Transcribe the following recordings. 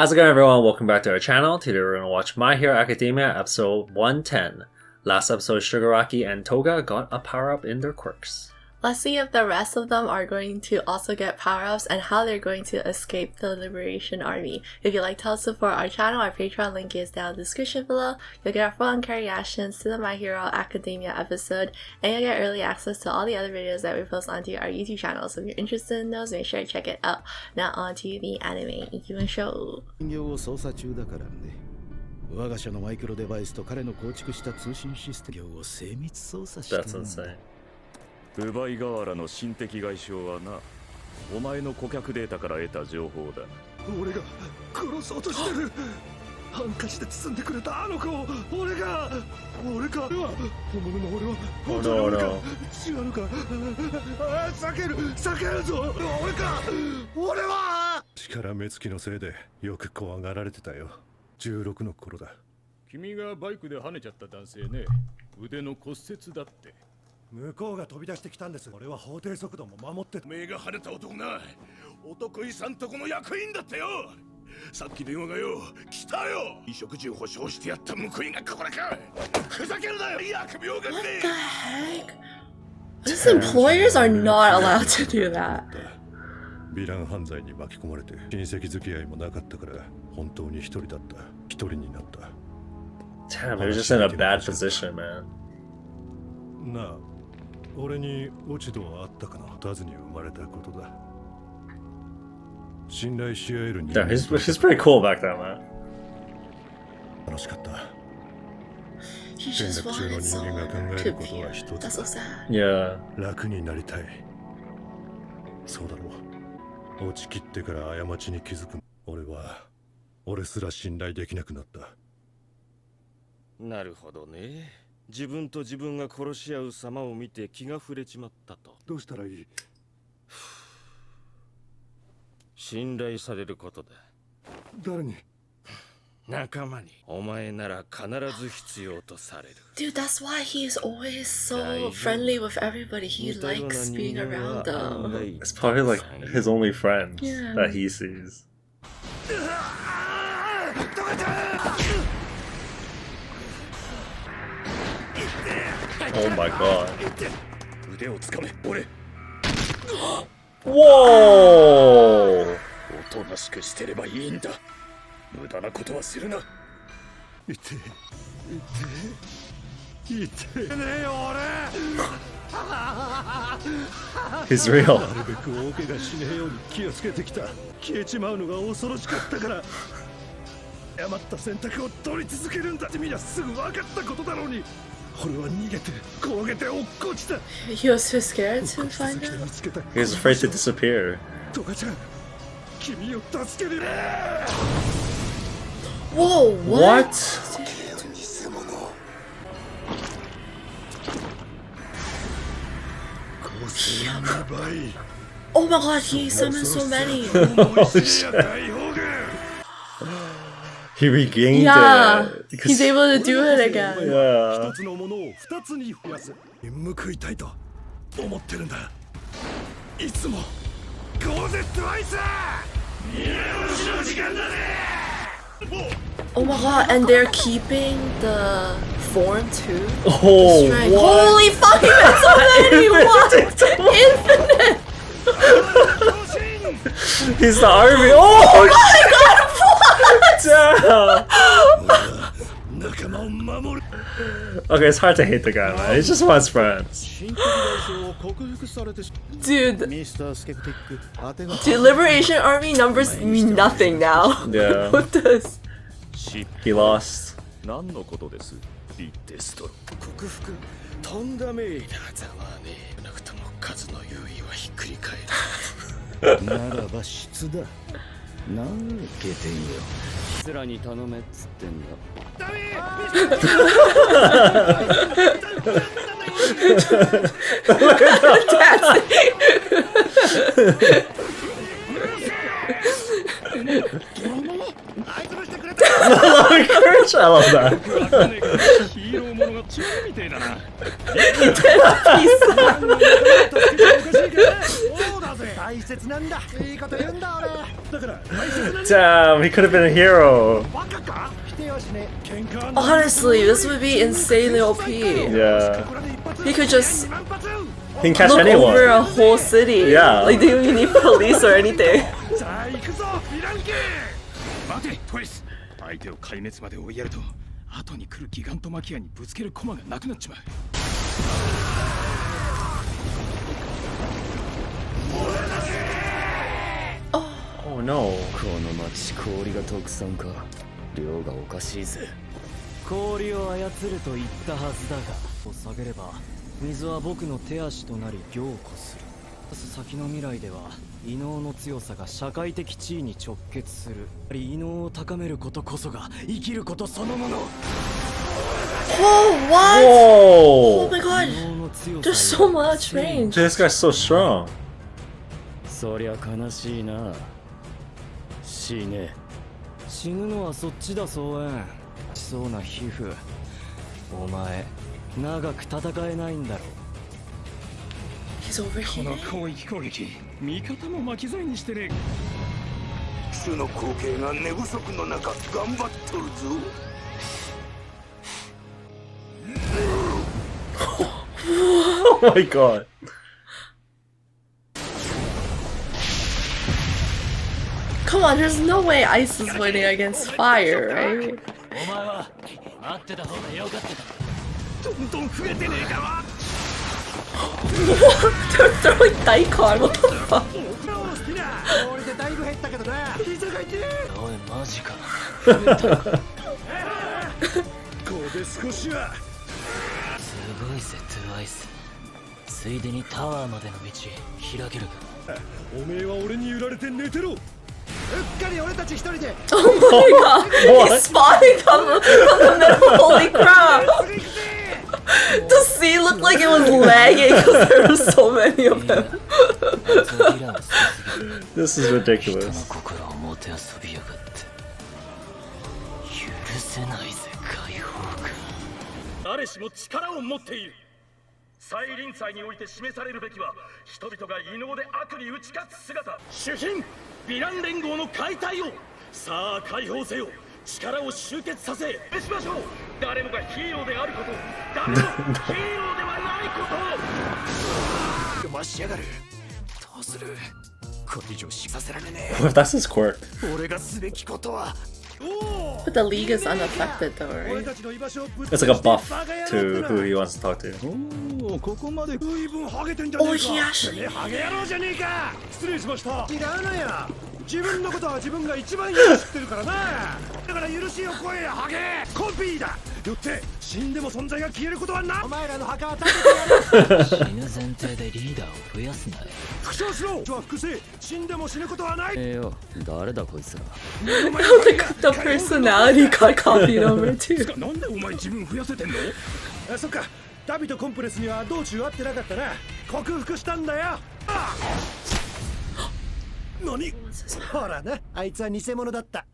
How's it going, everyone? Welcome back to our channel. Today we're going to watch My Hero Academia episode 110. Last episode, Shigaraki and Toga got a power-up in their quirks. Let's see if the rest of them are going to also get power-ups and how they're going to escape the Liberation Army. If you'd like to help support our channel, our Patreon link is down in the description below. You'll get full on reactions to the My Hero Academia episode, and you'll get early access to all the other videos that we post onto our YouTube channel. So if you're interested in those, make sure to check it out. Now on to the anime. 行きましょう。我が社のマイクロデバイスと彼の構築した通信システムを精密操作して That's insane. 奪い瓦の心的外傷はな、お前の顧客データから得た情報だ。俺が殺そうとしてる。ハンカチで包んでくれたあの子を俺か本物の俺は本当に俺か違うのか。避けるぞ。俺は力目つきのせいでよく怖がられてたよ。16の頃だ。君がバイクで跳ねちゃった男性ね、腕の骨折だって。向こうが飛び出してきたんです。俺は法定速度も守ってた。目が腫れた男な、お得意さんとこの役員だってよ。さっき電話がよ来たよ。衣食住保証してやった報いがこれか。ふざけるなよ、疫病神。 What the heck? Just employers are not allowed to do that. ヴィラン犯罪に巻き込まれて親戚付き合いもなかったから本当に一人だった。一人になった。 Damn, they're just in a bad position, man. なあ、俺に落ち度はあったかな。立ずに生まれたことだ。信頼し合える人間。Yeah, he's pretty cool back then, man. 楽しかった。 He just wanted someone to be. That's so sad. Yeah. 楽になりたい。そうだろう。落ちきってから過ちに気づく。俺すら信頼できなくなった。なるほどね。自分と自分が殺し合う様を見て気が触れちまったと。どうしたらいい？信頼されることだ。誰に？仲間に。お前なら必ず必要とされる。 Dude, that's why he's always so friendly with everybody. He likes being around them. It's probably like his only friend Yeah. that he sees. Oh my god. 腕をつかめ、俺。 Whoa! おとなしくしてればいいんだ。無駄なことはするな。痛ねえよ俺。 He's real. なるべく大怪我しねえように気をつけてきた。消えちまうのが恐ろしかったから。誤った選択を取り続けるんだってみんなすぐ分かったことだろうに。俺は逃げて焦げて落っこちた。 He was too scared to find out. He was afraid to disappear. トカちゃん、君を助ける。 Whoa, what? Oh my god, he summoned so many. Holy shit. He regained Yeah, it. he's able to do it again. Yeah. 一つのものを二つに増やす。報いたいと思ってるんだ。いつもゴーゼットアイス。Oh my god, and they're keeping the form too? Oh, Strength. what? Holy fucking, that's so many! What? Infinite! He's the army. Oh my god, what? damn. 仲間を守る。 Okay, it's hard to hate the guy, man. He just wants friends. Dude, Liberation Army numbers mean nothing now. Yeah. What does? He lost. 何のことです？リデストロ。克服とんだめいだ。ざまあねえ。なくとも数の優位はひっくり返る。ならば質だ。なんけてんよ。つらに頼めっつってんだ。 I love that. 大切なんだ。いいこと言うんだ俺。だから大切なんだ。 Damn, he could have been a hero. バカか？否定はしねえ。喧嘩 Honestly, this would be insanely OP. Yeah. He could just He can catch look anyone. over a whole city. Yeah. Like, they don't even need police or anything. さあ行くぞヴィラン系。待てトリス、相手を壊滅まで追いやると後に来るギガントマキアにぶつける駒がなくなっちまう。 Oh no. この町氷が特産か。量がおかしいぜ。氷を操ると言ったはずだが、を下げれば水は僕の手足となり凝固する。先の未来では異能の強さが社会的地位に直結する。異能を高めることこそが生きることそのもの。 Oh, what? Whoa! Oh my god. 異能の強 There's さ so much range. This guy's so strong. そりゃ悲しいな。死ね。死ぬのはそっちだ草園。しそうな皮膚。お前長く戦えないんだろ。 He's こ overheating. の広域攻撃、味方も巻き添えにしてね。主の後継が寝不足の中頑張っとるぞ。 Oh my god. Come on, there's no way ice is winning against fire, right? お前は待ってた方がよかった。どんどん増えてねえかわ。 They're throwing daikon. What the fuck? 好きな。俺でだいぶ減ったけどな。膝が痛い。おいマジか。ここで少しは。すごいぜトゥワイス。ついでにタワーまでの道開けるか。おめえは俺に揺られて寝てろ。うっかり俺たち一人で。 Oh my god! He's spotting from the middle. Holy crap! The scene looked like it was lagging because there were so many of them. This is ridiculous. 心をもてあそびやがって。許せないぜ解放感。誰しも力を持っている。再臨祭において示されるべきは人々が異能で悪に打ち勝つ姿。主賓ヴィラン連合の解体をさあ解放せよ。力を集結させしましょう。誰もがヒーローであること、誰もヒーローではないこと。ましやがる。どうする。これ以上死させられね What if that's his quirk? え。俺がすべきことは。 But the league is unaffected though, right? It's like a buff to who he wants to talk to. おお、ここまで随分ハゲてんじゃ Oh, ねえ he か。 actually. ハゲ野郎じゃねえか。失礼しました。違うのや。自分のことは自分が一番よく知ってるからな。だから許しを超えやハゲ。コピーだ。よって死んでも存在が消えることはない。お前らの墓は立ててやる。死ぬ前提でリーダーを増やすなよ。復唱しろ。は複製。死んでも死ぬことはない。よ、誰だこいつら。The personality got copied over too. なんでお前自分増やせてんの。あ、そっか。ダビとコンプレスには道中合ってなかったな。克服したんだよ。あ何。ほらな、あいつは偽物だった。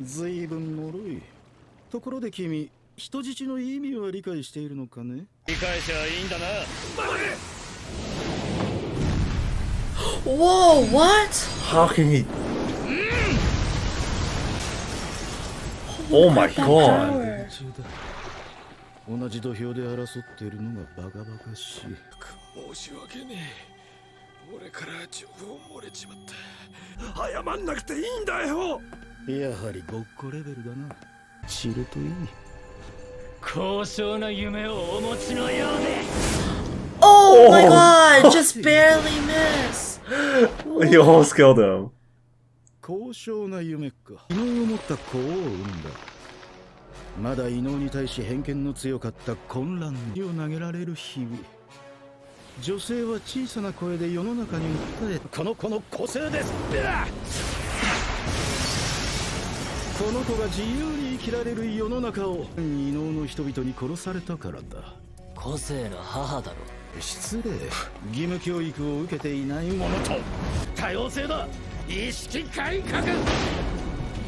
ずいぶん脆い。ところで君、人質の意味は理解しているのかね。理解しゃいいんだな。 Whoa, what? How can he? Oh my god. Power. 同じ土俵で争っているのがバカバカしい。申し訳ねえ。俺から情報漏れちまった。謝んなくていいんだよ。やはりごっこレベルだな。知るといい。高尚な夢をお持ちのようで。 Oh my god, just barely missed. He almost killed him. 高尚な夢か。異能を持った子を産んだ。まだ異能に対し偏見の強かった混乱にを投げられる日々。女性は小さな声で世の中に訴え、この子の個性です。この子が自由に生きられる世の中を異能の人々に殺されたからだ。個性の母だろ。失礼。義務教育を受けていない者と多様性だ。意識改革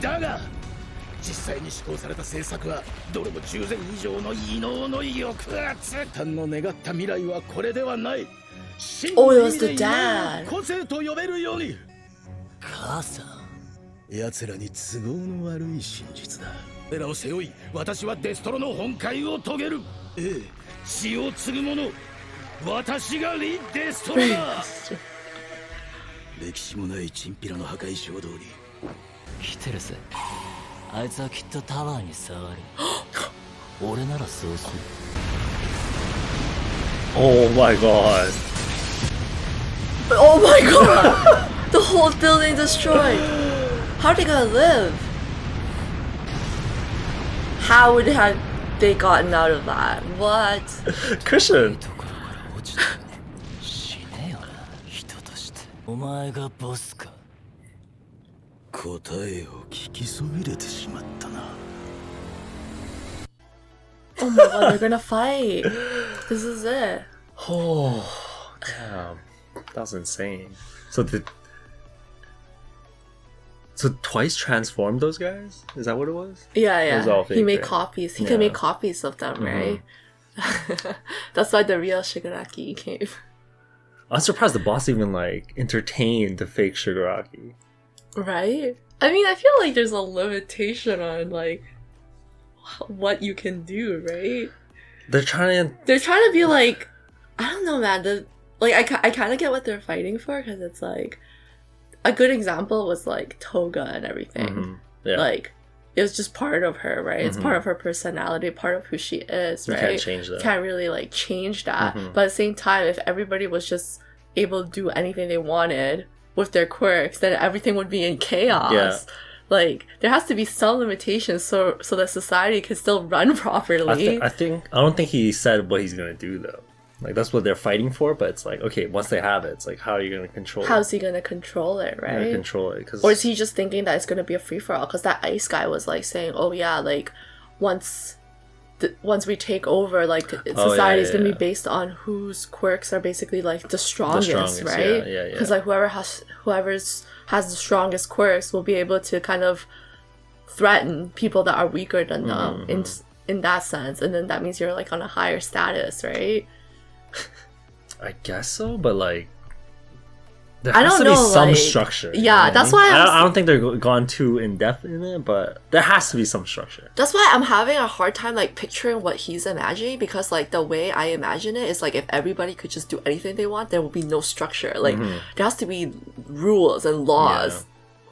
だが実際に施行された政策はどれも従前以上の異能の抑圧。単の願った未来はこれではない。Oh, it was the dad. 個性と呼べるように。母さん。奴らに都合の悪い真実だ。彼らを背負い、私はデストロの本懐を遂げる。ええ、血を継ぐ者、私がリ・デストロだ。歴史もないチンピラの破壊衝動に。来てるぜ。あいつはきっとタワーに触る。俺ならそうする。Oh my god. Oh my god! The whole building destroyed. How are they gonna live? How would have they gotten out of that? What? Christian. ところから落ちて死ねよな、人として。お前がボスか。答えを聞きそびれてしまったな。Oh my god, they're gonna fight. This is it. Oh, damn. That was insane. So twice transformed those guys? Is that what it was? Yeah, It was all yeah. He fake, made right? copies. He Yeah. can make copies of them, right? That's why the real Shigaraki came. I'm surprised the boss even like entertained the fake Shigaraki. Right? I mean, I feel like there's a limitation on like what you can do, right? They're trying to be like, I don't know, man. I kind of get what they're fighting for, because it's like a good example was like Toga and everything. Yeah. Like it was just part of her, right? It's part of her personality, part of who she is, You right? can't change that. Can't really like change that. But at the same time, if everybody was just able to do anything they wanted with their quirks, then everything would be in chaos. Yeah. Like there has to be some limitations so that society can still run properly. I don't think he said what he's gonna do though. Like that's what they're fighting for, but it's like, okay, once they have it, it's like, how are you gonna control it? How's he gonna control it, How are you right? gonna control it? Or is he just thinking that it's gonna be a free for all? Because that ice guy was like saying, "Oh yeah, like once we take over, like society is gonna be based on whose quirks are basically like the strongest, right? Yeah. Because like whoever has the strongest quirks will be able to kind of threaten people that are weaker than them in that sense, and then that means you're like on a higher status, right? I guess so, but like there I has don't to be know, some like- structure. you yeah, know what that's I mean? why I don't think they're gone too in depth in it, but there has to be some structure. That's why I'm having a hard time like picturing what he's imagining, because like the way I imagine it is like if everybody could just do anything they want, there will be no structure. Like there has to be rules and laws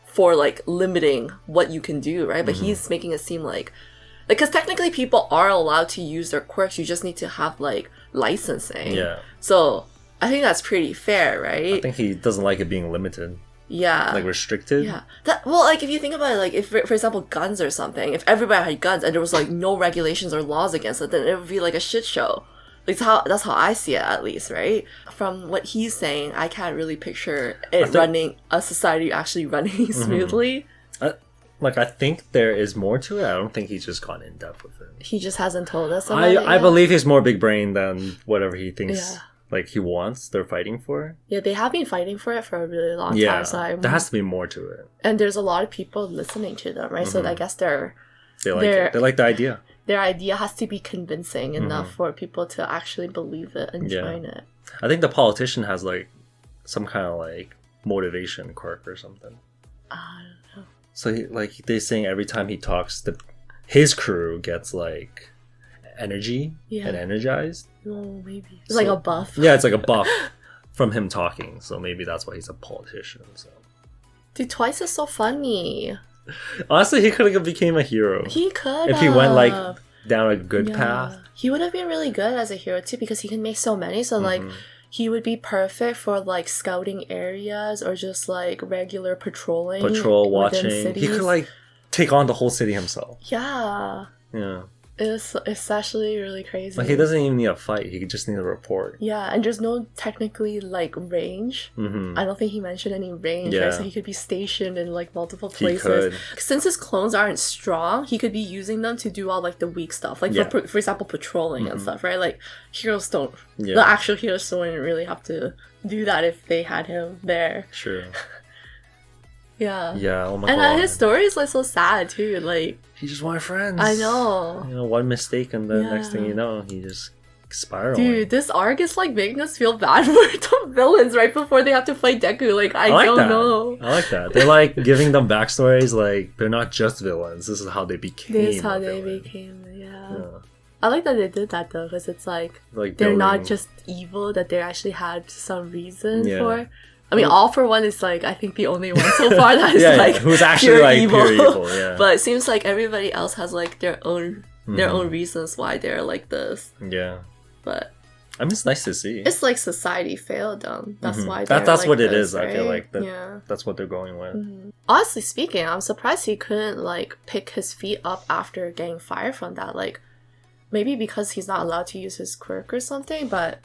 for like limiting what you can do, right? But he's making it seem like because technically people are allowed to use their quirks, you just need to have like licensing. Yeah. So I think that's pretty fair, right? I think he doesn't like it being limited, yeah. like restricted. Yeah. Well, like if you think about it, like if for example guns or something, if everybody had guns and there was like no regulations or laws against it, then it would be like a shit show. Like that's how I see it, at least, right? From what he's saying, I can't really picture it running a society actually running smoothly. I think there is more to it. I don't think he's just gone in depth with it. He just hasn't told us about it I yet. believe he's more big brain than whatever he thinks. Yeah. Like he wants, they're fighting for. Yeah, they have been fighting for it for a really long Yeah, time. So there has to be more to it. and there's a lot of people listening to them, right? So I guess They like They're- it. They like the idea. their idea has to be convincing enough for people to actually believe it and Yeah. join it. I think the politician has like some kind of like motivation quirk or something. I don't know. So they're saying every time he talks, his crew gets like energy Yeah. and energized. Oh, maybe it's like a buff. Yeah, it's like a buff from him talking. So maybe that's why he's a politician. So Dude, Twice is so funny. honestly, he could have became a hero He could if he went like have. down a good path. He would have been really good as a hero too, because he can make so many. So like he would be perfect for like scouting areas or just like regular patrolling. Patrol within watching. cities. He could like take on the whole city himself. Yeah. Yeah. It's actually really crazy. Like he doesn't even need a fight. He just needs a report. Yeah, and there's no technically like range. I don't think he mentioned any range, Yeah. right? So he could be stationed in like multiple He places. could. Since his clones aren't strong, he could be using them to do all like the weak stuff, like Yeah. for example patrolling and stuff, right? Like heroes don't, Yeah. the actual heroes don't really have to do that if they had him there. True. Yeah. Yeah. Oh my And god. his story is like so sad too. Like He just wanted friends. I know. You know, one mistake and the Yeah. next thing you know, he just spiraling. Dude, this arc is like making us feel bad for the villains right before they have to fight Deku. Like, I like don't that. know. I like that. They're like giving them backstories. Like they're not just villains. This is how they became. This is how a they villain. became. Yeah. Yeah. I like that they did that though, because it's like Like they're not building- just evil, that they actually had some reason Yeah. for. I mean, All For One is like, I think the only one so far that is yeah, like who's actually pure like evil. pure evil. Yeah. But it seems like everybody else has like their own Mhm. reasons why they're like this. Yeah. But I mean, it's nice to see. it's like society failed them. That's Mhm. why That's they're what like it this, is. I feel right? like that. Yeah. That's what they're going with. Honestly speaking, I'm surprised he couldn't like pick his feet up after getting fired from that. Like, maybe because he's not allowed to use his quirk or something, but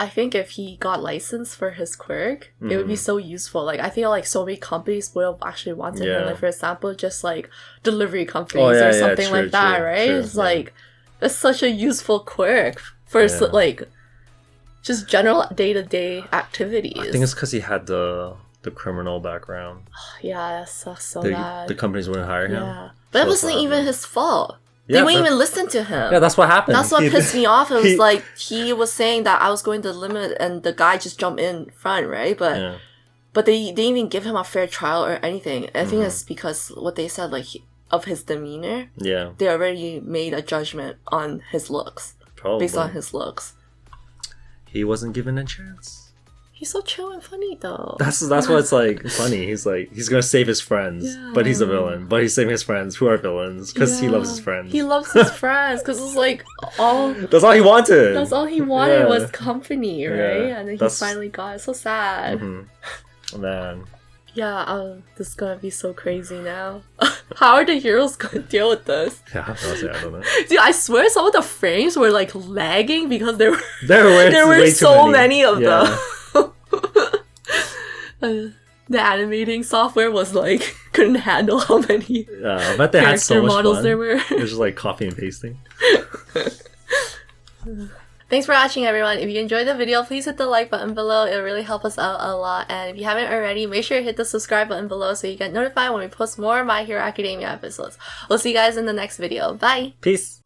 I think if he got licensed for his quirk, it would be so useful. Like, I feel like so many companies would have actually wanted him. Yeah. Like, for example, just like delivery companies Oh, yeah, or yeah, something true, like that, true, right? true, It's yeah. like, it's such a useful quirk for Yeah. like just general day-to-day activities. I think it's because he had the criminal background. Yeah, that sucks so The bad. companies wouldn't hire him. Yeah. But it So wasn't sad, even man. his fault. Yeah, They wouldn't that- even listen to him. Yeah, that's what happened. That's what He- pissed me off. It was he- like he was saying that I was going to limit and the guy just jumped in front, right? But Yeah. but they didn't even give him a fair trial or anything. I think Mm-hmm. it's because what they said, like of his demeanor. Yeah. They already made a judgment on his looks. Probably. Based on his looks. He wasn't given a chance. He's so chill and funny though. That's why it's like funny. He's like he's gonna save his friends, but he's a villain. But he's saving his friends who are villains because he loves his Yeah. friends. He loves his friends because it's like all That's all he wanted. that's all he wanted Yeah. was company, right? Yeah. And then he That's- finally got it. So sad. Mhm. Man, Yeah, this is gonna be so crazy now. How are the heroes gonna deal with this? yeah, honestly, I don't know. Dude, I swear some of the frames were like lagging because there were There were way too so many of Yeah. them. The animating software was like couldn't handle how many I bet they had character so much models fun. there were. It was just like copy and pasting. Thanks for watching, everyone. If you enjoyed the video, please hit the like button below. It'll really help us out a lot. And if you haven't already, make sure to hit the subscribe button below so you get notified when we post more My Hero Academia episodes. We'll see you guys in the next video. Bye! Peace.